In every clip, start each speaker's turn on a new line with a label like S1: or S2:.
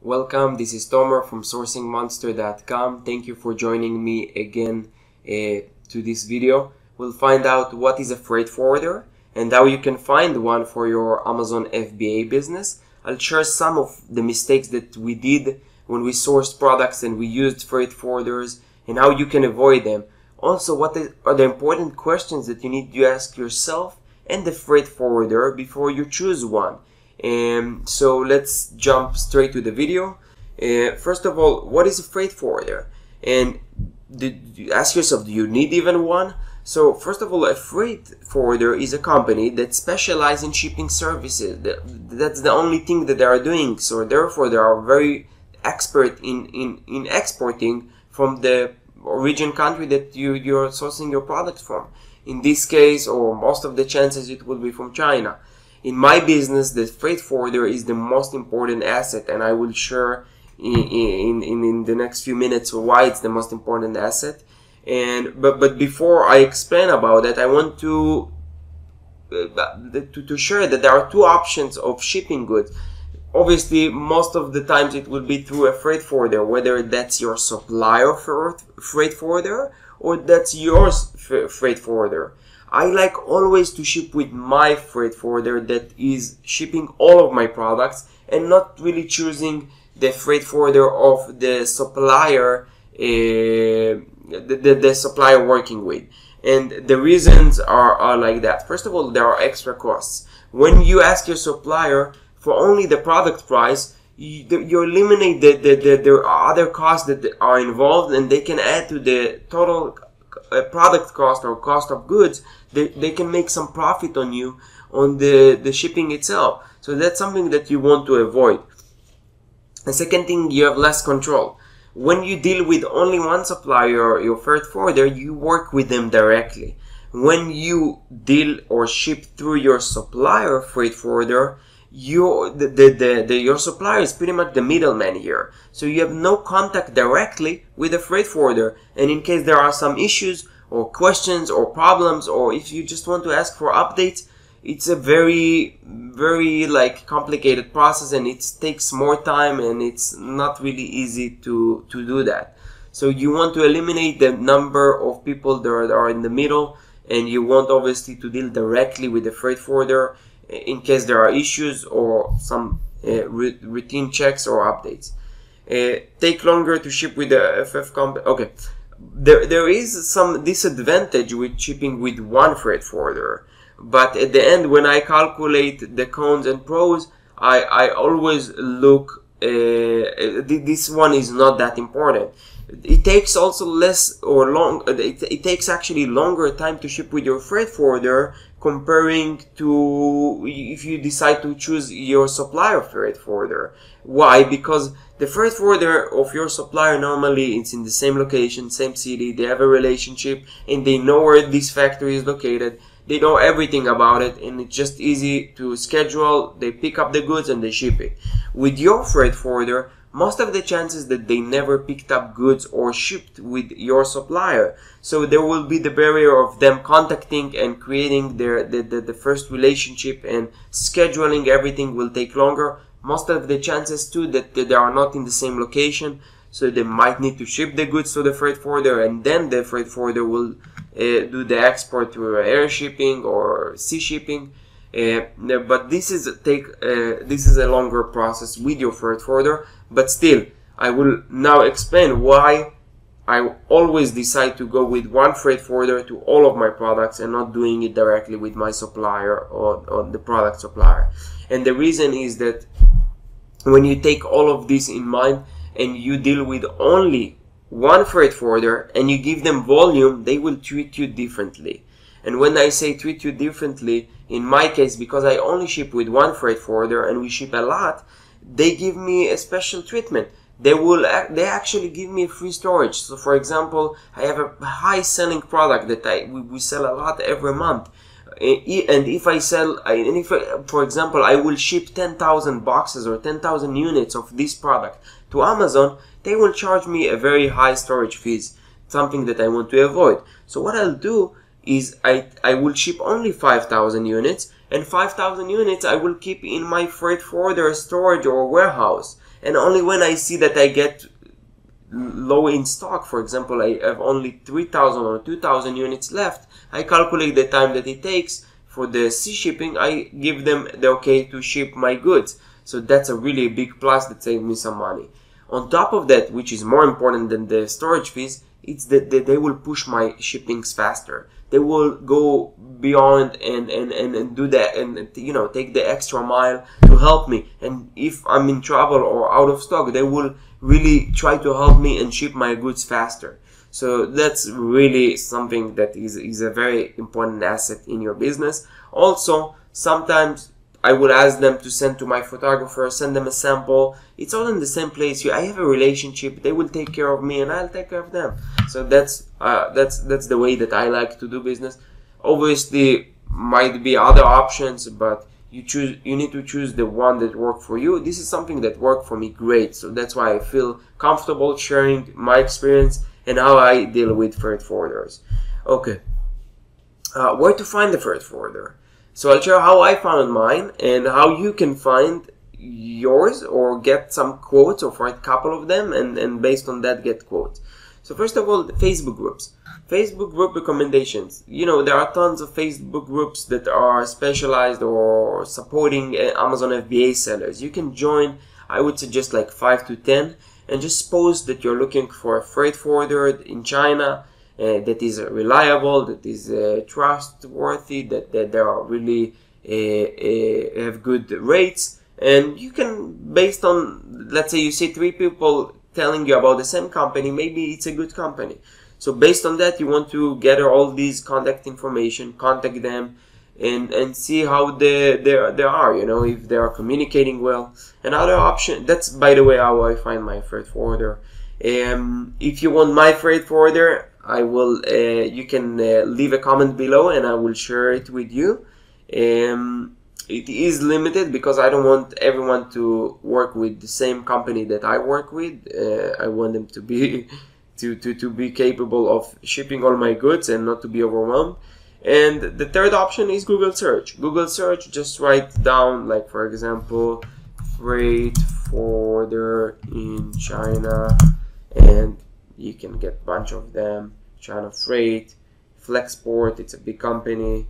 S1: Welcome, this is Tomer from sourcingmonster.com. Thank you for joining me again to this video. We'll find out what is a freight forwarder and how you can find one for your Amazon FBA business. I'll share some of the mistakes that we did when we sourced products and we used freight forwarders and how you can avoid them. Also, what are the important questions that you need to ask yourself and the freight forwarder before you choose one. So let's jump straight to the video. First of all, what is a freight forwarder? And ask yourself, do you need even one? So first of all, a freight forwarder is a company that specializes in shipping services. That's the only thing that they are doing. So therefore, they are very expert in exporting from the origin country that you're sourcing your product from. In this case, or most of the chances, it will be from China. In my business, the freight forwarder is the most important asset, and I will share in the next few minutes why it's the most important asset. But before I explain about that, I want to share that there are two options of shipping goods. Obviously, most of the times it will be through a freight forwarder, whether that's your supplier for freight forwarder or that's yours freight forwarder. I like always to ship with my freight forwarder that is shipping all of my products and not really choosing the freight forwarder of the supplier, the supplier working with. And the reasons are like that. First of all, there are extra costs. When you ask your supplier for only the product price, you eliminate the other costs that are involved, and they can add to the total product cost or cost of goods. They can make some profit on you on the shipping itself. So that's something that you want to avoid. The second thing, you have less control. When you deal with only one supplier, your freight forwarder, you work with them directly. When you deal or ship through your supplier freight forwarder, your supplier is pretty much the middleman here. So you have no contact directly with the freight forwarder. And in case there are some issues or questions or problems, or if you just want to ask for updates, it's a very complicated process, and it takes more time, and it's not really easy to do that. So you want to eliminate the number of people that are in the middle, and you want obviously to deal directly with the freight forwarder in case there are issues or some routine checks or updates. Take longer to ship with the FF company. Okay, there is some disadvantage with shipping with one freight forwarder, but at the end, when I calculate the cons and pros, I always look, this one is not that important. It takes also less or it takes actually longer time to ship with your freight forwarder comparing to if you decide to choose your supplier freight forwarder. Why? Because the freight forwarder of your supplier, normally it's in the same location, same city, they have a relationship, and they know where this factory is located. They know everything about it, and it's just easy to schedule. They pick up the goods and they ship it. With your freight forwarder, most of the chances that they never picked up goods or shipped with your supplier. So there will be the barrier of them contacting and creating the first relationship, and scheduling everything will take longer. Most of the chances too that they are not in the same location, so they might need to ship the goods to the freight forwarder, and then the freight forwarder will do the export through air shipping or sea shipping. But this is a longer process with your freight forwarder. But still, I will now explain why I always decide to go with one freight forwarder to all of my products and not doing it directly with my supplier or the product supplier. And the reason is that when you take all of this in mind and you deal with only one freight forwarder and you give them volume, they will treat you differently. And when I say treat you differently, in my case, because I only ship with one freight forwarder and we ship a lot, they give me a special treatment. They actually give me free storage. So for example, I have a high selling product that we sell a lot every month. And if I sell, for example, I will ship 10,000 boxes or 10,000 units of this product to Amazon, they will charge me a very high storage fees, something that I want to avoid. So what I'll do is I will ship only 5,000 units, and 5,000 units I will keep in my freight forwarder storage or warehouse. and only when I see that I get low in stock, for example, I have only 3,000 or 2,000 units left, I calculate the time that it takes for the sea shipping. I give them the okay to ship my goods. So that's a really big plus that saves me some money. On top of that, which is more important than the storage fees, it's that they will push my shippings faster. They will go beyond and do that, and you know, take the extra mile to help me. And if I'm in trouble or out of stock, they will really try to help me and ship my goods faster. So that's really something that is a very important asset in your business. Also, sometimes I will ask them to send to my photographer, send them a sample. It's all in the same place. I have a relationship. They will take care of me, and I'll take care of them. So that's the way that I like to do business. Obviously, might be other options, but you need to choose the one that works for you. This is something that worked for me great. So that's why I feel comfortable sharing my experience and how I deal with freight forwarders. Okay, where to find the freight forwarder? So I'll share how I found mine and how you can find yours, or get some quotes, or for a couple of them, and based on that get quotes. So first of all, the Facebook groups. Facebook group recommendations. You know, there are tons of Facebook groups that are specialized or supporting Amazon FBA sellers. You can join, I would suggest like 5 to 10, and just post that you're looking for a freight forwarder in China that is reliable, that is trustworthy, that they are really have good rates. And you can, based on, let's say you see 3 people telling you about the same company, maybe it's a good company. So based on that, you want to gather all these contact information, contact them, and see how they are, you know, if they are communicating well. Another option, that's by the way how I find my freight forwarder. If you want my freight forwarder, I will you can leave a comment below and I will share it with you. It is limited because I don't want everyone to work with the same company that I work with. I want them to be to be capable of shipping all my goods and not to be overwhelmed. And the third option is Google search. Google search, just write down, like for example, freight forwarder in China, and you can get a bunch of them. China Freight, Flexport, it's a big company.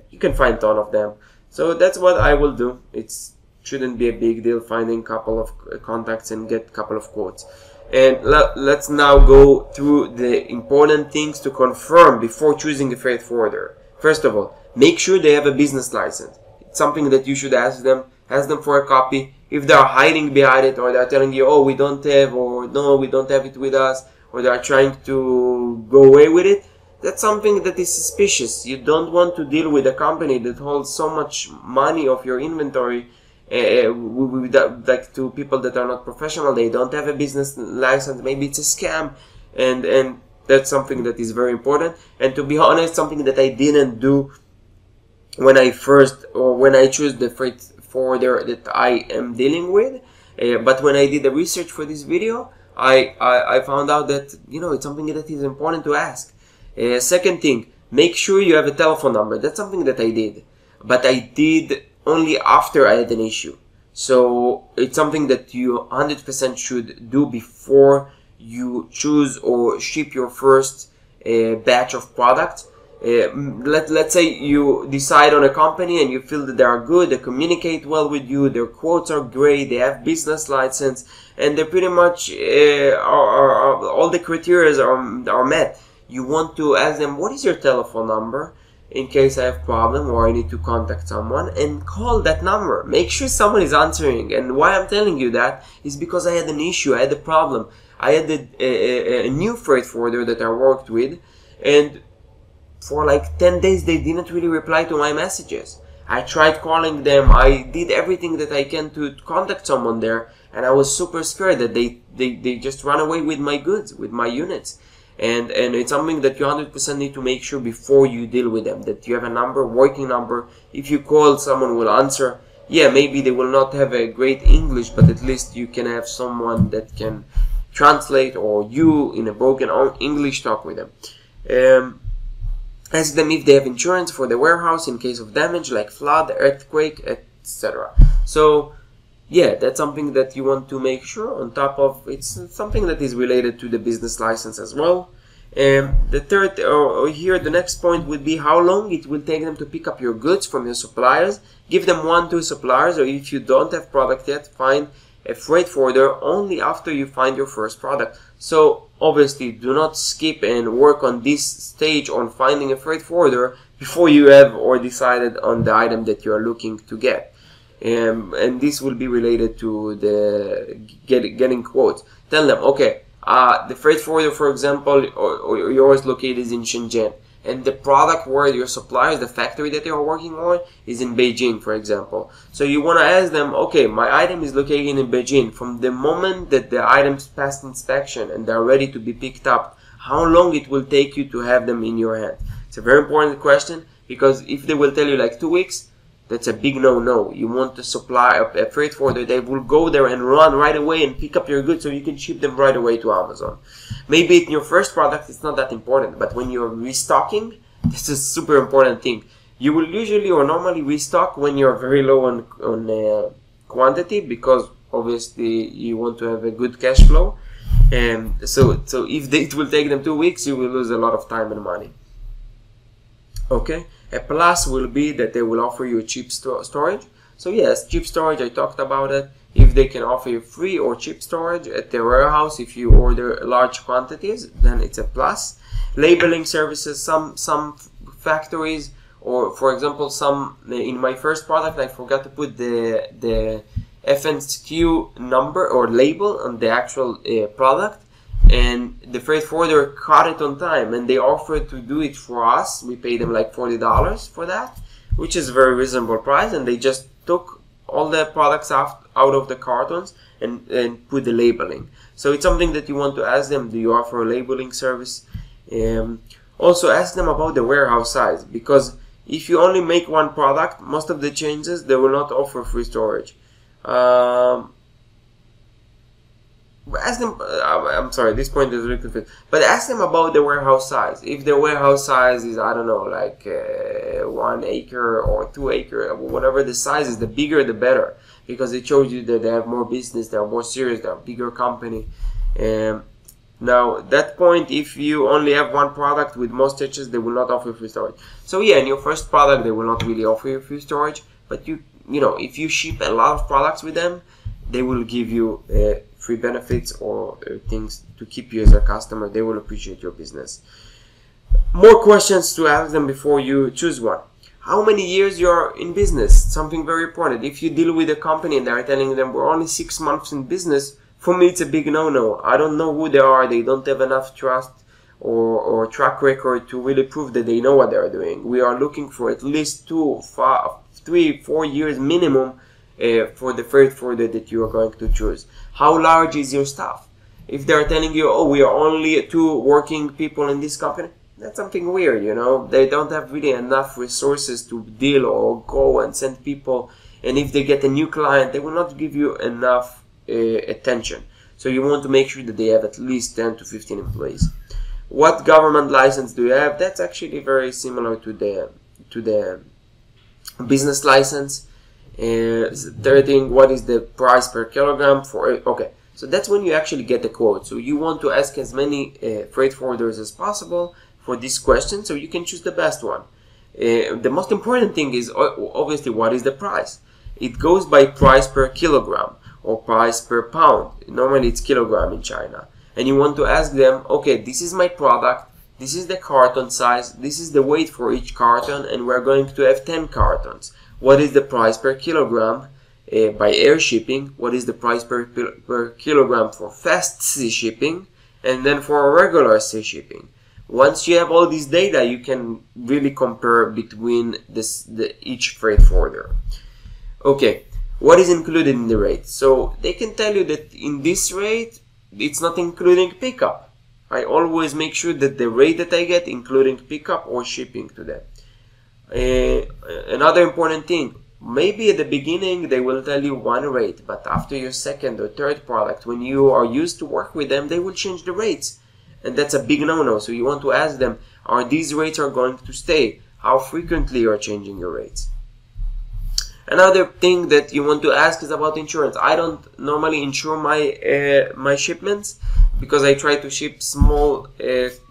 S1: You can find a ton of them. So that's what I will do. It shouldn't be a big deal finding a couple of contacts and get a couple of quotes. And let's now go through the important things to confirm before choosing a freight forwarder. First of all, make sure they have a business license. It's something that you should ask them. Ask them for a copy. If they are hiding behind it, or they are telling you, oh, we don't have, or no, we don't have it with us, or they are trying to go away with it, that's something that is suspicious. You don't want to deal with a company that holds so much money of your inventory like to people that are not professional. They don't have a business license. Maybe it's a scam, and that's something that is very important. And to be honest, something that I didn't do when I choose the freight forwarder that I am dealing with, but when I did the research for this video, I found out that, you know, it's something that is important to ask. Second thing, make sure you have a telephone number. That's something that I did, but I did only after I had an issue. So it's something that you 100% should do before you choose or ship your first batch of products. Let's say you decide on a company and you feel that they are good, they communicate well with you, their quotes are great, they have business license, and they pretty much all the criteria are met. You want to ask them, what is your telephone number in case I have a problem or I need to contact someone, and call that number. Make sure someone is answering. And why I'm telling you that is because I had an issue, I had a problem. I had a new freight forwarder that I worked with, and for like 10 days they didn't really reply to my messages. I tried calling them, I did everything that I can to contact someone there, and I was super scared that they just run away with my goods, with my units. And it's something that you 100% need to make sure before you deal with them, that you have a number, working number. If you call, someone will answer. Yeah, maybe they will not have a great English, but at least you can have someone that can translate, or you in a broken English talk with them. Ask them if they have insurance for the warehouse in case of damage like flood, earthquake, etc. So yeah, that's something that you want to make sure. On top of, it's something that is related to the business license as well. And the third, or here, the next point would be how long it will take them to pick up your goods from your suppliers. Give them 1-2 suppliers, or if you don't have product yet, find a freight forwarder only after you find your first product. So obviously, do not skip and work on this stage on finding a freight forwarder before you have or decided on the item that you are looking to get. And this will be related to the getting quotes. Tell them, okay, the freight forwarder, for example, or yours located is in Shenzhen, and the product where your suppliers, the factory that they are working on, is in Beijing, for example. So you want to ask them, okay, my item is located in Beijing. From the moment that the items passed inspection and they're ready to be picked up, how long it will take you to have them in your hand? It's a very important question, because if they will tell you like 2 weeks, that's a big no-no. You want to supply a freight forwarder, they will go there and run right away and pick up your goods so you can ship them right away to Amazon. Maybe in your first product it's not that important, but when you're restocking, this is a super important thing. You will usually or normally restock when you're very low on quantity, because obviously you want to have a good cash flow. And so if it will take them 2 weeks, you will lose a lot of time and money. Okay. A plus will be that they will offer you cheap storage. So yes, cheap storage, I talked about it. If they can offer you free or cheap storage at their warehouse if you order large quantities, then it's a plus. Labeling services, some factories, or for example, some in my first product, I forgot to put the FNSQ number or label on the actual product. And the freight forwarder caught it on time, and they offered to do it for us. We paid them like $40 for that, which is a very reasonable price. And they just took all the products out of the cartons and put the labeling. So it's something that you want to ask them, do you offer a labeling service? Also ask them about the warehouse size, because if you only make one product, most of the changes, they will not offer free storage. Ask them, I'm sorry, this point is really confusing, but ask them about the warehouse size. If the warehouse size is, I don't know, like 1 acre or 2 acre, whatever the size is, the bigger the better, because it shows you that they have more business, they are more serious, they are a bigger company. Now, at that point, if you only have one product with most stitches, they will not offer free storage. So yeah, in your first product, they will not really offer you free storage, but you know, if you ship a lot of products with them, they will give you free benefits or things to keep you as a customer. They will appreciate your business. More questions to ask them before you choose one. How many years you're in business? Something very important. If you deal with a company and they're telling them we're only 6 months in business, for me it's a big no-no. I don't know who they are. They don't have enough trust or track record to really prove that they know what they're doing. We are looking for at least 2, 5, 3, 4 years minimum for the freight forwarder that you are going to choose. How large is your staff? If they're telling you, oh, we are only 2 working people in this company, that's something weird, you know. They don't have really enough resources to deal or go and send people. And if they get a new client, they will not give you enough attention. So you want to make sure that they have at least 10 to 15 employees. What government license do you have? That's actually very similar to the business license. Third thing, what is the price per kilogram for? Okay, so that's when you actually get the quote. So you want to ask as many freight forwarders as possible for this question, so you can choose the best one. The most important thing is obviously what is the price. It goes by price per kilogram or price per pound. Normally it's kilogram in China. And you want to ask them, okay, this is my product, this is the carton size, this is the weight for each carton, and we're going to have 10 cartons. What is the price per kilogram by air shipping? What is the price per kilogram for fast sea shipping? And then for regular sea shipping. Once you have all this data, you can really compare between each freight forwarder. Okay, what is included in the rate? So they can tell you that in this rate, it's not including pickup. I always make sure that the rate that I get, including pickup or shipping to them. Another important thing, maybe at the beginning they will tell you one rate, but after your second or third product, when you are used to work with them, they will change the rates. And that's a big no-no. So you want to ask them, are these rates are going to stay? How frequently you are changing your rates? Another thing that you want to ask is about insurance. I don't normally insure my my shipments because I try to ship small,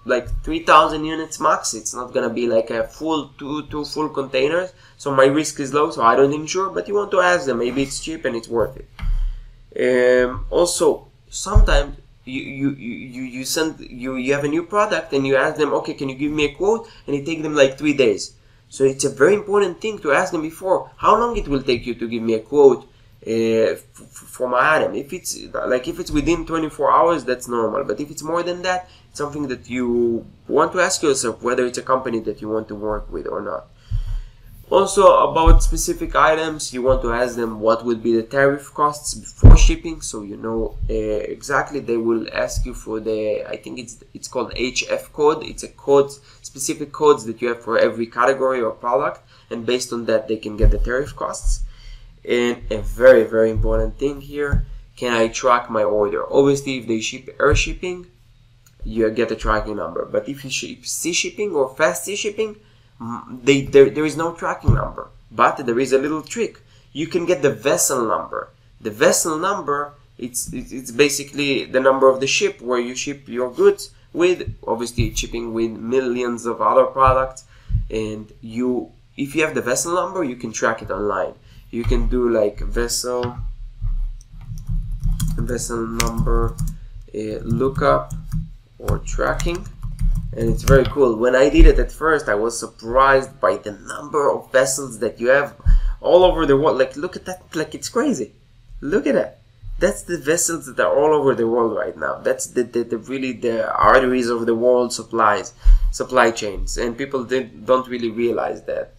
S1: like 3,000 units max. It's not gonna be like a full two full containers, so my risk is low, so I don't insure. But you want to ask them. Maybe it's cheap and it's worth it. Also, sometimes you have a new product and you ask them, okay, can you give me a quote? And it takes them like 3 days. So it's a very important thing to ask them before how long it will take you to give me a quote for my item. If it's within 24 hours, that's normal. But if it's more than that, it's something that you want to ask yourself whether it's a company that you want to work with or not. Also, about specific items, you want to ask them what would be the tariff costs before shipping, so you know exactly. They will ask you for the, I think it's called HF code. It's a code, specific codes that you have for every category or product, and based on that they can get the tariff costs. And a very, very important thing here, can I track my order? Obviously, if they ship air shipping, you get a tracking number. But if you ship sea shipping or fast sea shipping, there is no tracking number. But there is a little trick. You can get the vessel number. The vessel number, it's basically the number of the ship where you ship your goods with. Obviously, shipping with millions of other products. And if you have the vessel number, you can track it online. You can do like vessel number lookup or tracking, and it's very cool. When I did it at first, I was surprised by the number of vessels that you have all over the world. Like, look at that, like, it's crazy. Look at that. That's the vessels that are all over the world right now. That's really the arteries of the world supply chains, and people don't really realize that.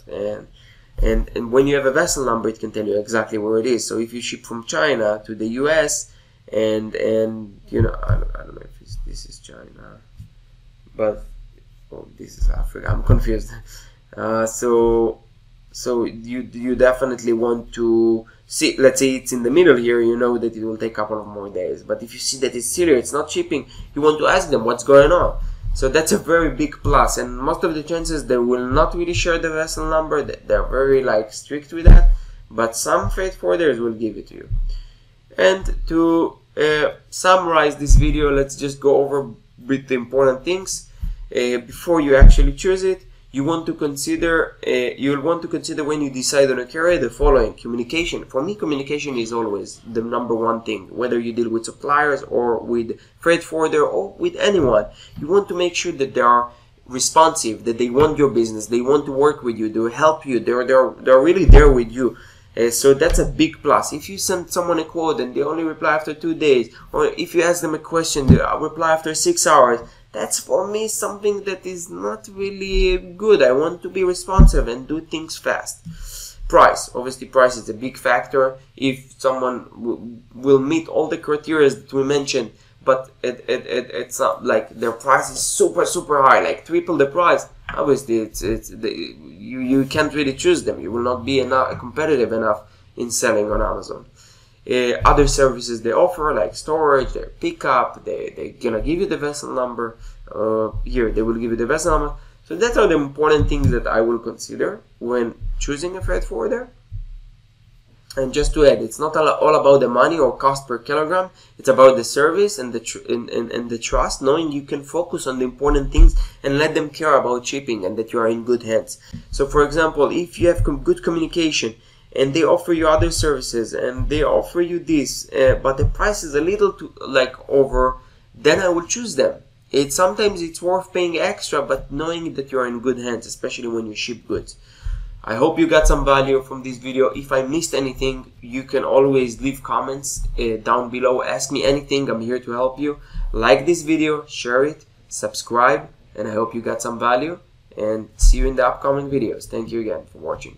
S1: And when you have a vessel number, it can tell you exactly where it is. So if you ship from China to the US, and you know, I don't know if this is China, but this is Africa. I'm confused. So you definitely want to see. Let's say it's in the middle here. You know that it will take a couple of more days. But if you see that it's Syria, it's not shipping, you want to ask them what's going on. So that's a very big plus, and most of the chances they will not really share the vessel number. They're very like strict with that, but some freight forwarders will give it to you. And to summarize this video, let's just go over with the important things. Before you actually choose it, you'll want to consider when you decide on a carrier the following: communication. For me, communication is always the number one thing, whether you deal with suppliers or with freight forwarder or with anyone. You want to make sure that they are responsive, that they want your business, they want to work with you, they'll help you, they're really there with you. So that's a big plus. If you send someone a quote and they only reply after 2 days, or if you ask them a question, they reply after 6 hours, that's for me something that is not really good. I want to be responsive and do things fast. Price. Obviously, price is a big factor. If someone will meet all the criteria that we mentioned, but it's not like their price is super high, like triple the price, obviously you can't really choose them. You will not be competitive enough in selling on Amazon. Other services they offer, like storage, their pickup, they're gonna give you the vessel number. Here they will give you the vessel number. So that are the important things that I will consider when choosing a freight forwarder. And just to add, it's not all about the money or cost per kilogram. It's about the service and the trust, knowing you can focus on the important things and let them care about shipping and that you are in good hands. So for example, if you have good communication and they offer you other services and they offer you this, but the price is a little too over, then I will choose them. Sometimes it's worth paying extra, but knowing that you are in good hands, especially when you ship goods. I hope you got some value from this video. If I missed anything, you can always leave comments down below. Ask me anything. I'm here to help you. Like this video, share it, subscribe, and I hope you got some value. And see you in the upcoming videos. Thank you again for watching.